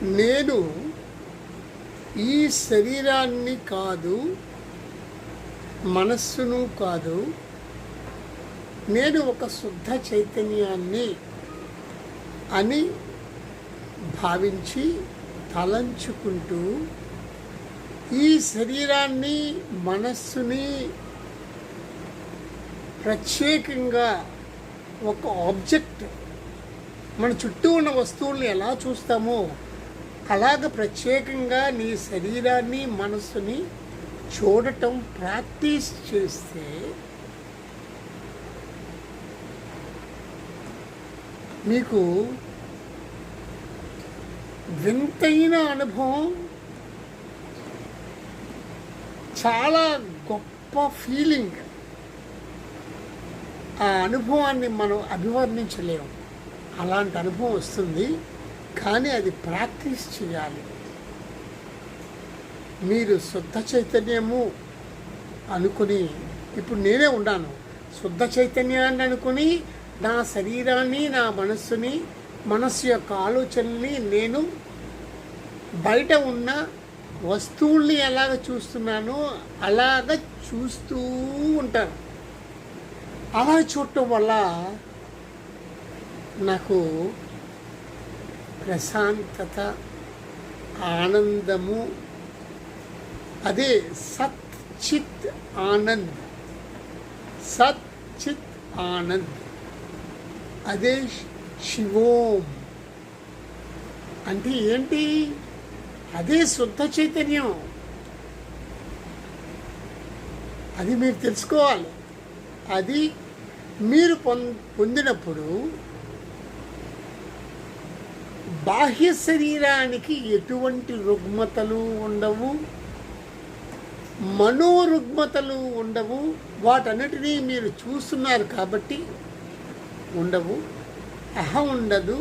నేను ఈ శరీరాన్ని కాదు, మనస్సును కాదు, నేను ఒక శుద్ధ చైతన్యాన్ని అని భావించి తలంచుకుంటూ ఈ శరీరాన్ని, మనస్సుని ప్రత్యేకంగా ఒక ఆబ్జెక్ట్, మన చుట్టూ ఉన్న వస్తువుల్ని ఎలా చూస్తామో అలాగ ప్రత్యేకంగా నీ శరీరాన్ని, మనస్సుని చూడటం ప్రాక్టీస్ చేస్తే మీకు వింతైన అనుభవం, చాలా గొప్ప ఫీలింగ్. ఆ అనుభవాన్ని మనం అభివర్ణించలేము. అలాంటి అనుభవం వస్తుంది, కానీ అది ప్రాక్టీస్ చేయాలి. మీరు శుద్ధ చైతన్యము అనుకుని, ఇప్పుడు నేనే ఉన్నాను, శుద్ధ చైతన్యాన్ని అనుకుని నా శరీరాన్ని, నా మనస్సుని, మనస్సు యొక్క ఆలోచనల్ని, నేను బయట ఉన్న వస్తువుల్ని ఎలాగ చూస్తున్నానో అలాగ చూస్తూ ఉంటాను. అలా చూడటం వల్ల నాకు ప్రశాంతత, ఆనందము, అదే సత్ చిత్ ఆనంద్, సత్ చిత్ ఆనంద్, అదే శివోం. అంటే ఏంటి? అదే శుద్ధ చైతన్యం. అది మీరు తెలుసుకోవాలి. అది మీరు పొందినప్పుడు బాహ్య శరీరానికి ఎటువంటి రుగ్మతలు ఉండవు, మనోరుగ్మతలు ఉండవు. వాటన్నిటినీ మీరు చూస్తున్నారు కాబట్టి ఉండవు. అహం ఉండదు,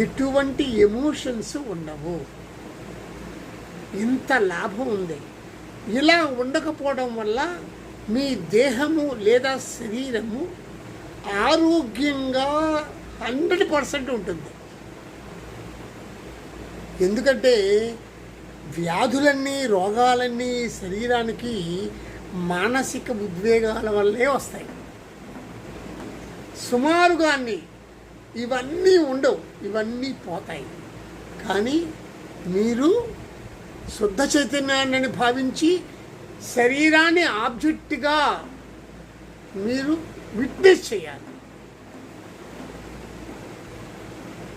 ఎటువంటి ఎమోషన్స్ ఉండవు. ఇంత లాభం ఉంది. ఇలా ఉండకపోవడం వల్ల మీ దేహము లేదా శరీరము ఆరోగ్యంగా 100% ఉంటుంది. ఎందుకంటే వ్యాధులన్నీ, రోగాలన్నీ శరీరానికి మానసిక ఉద్వేగాల వల్లే వస్తాయి. సుమారుగా ఇవన్నీ ఉండవు, ఇవన్నీ పోతాయి. కానీ మీరు శుద్ధ చైతన్యాన్ని భావించి శరీరాన్ని ఆబ్జెక్ట్గా మీరు విట్నెస్ చేయాలి.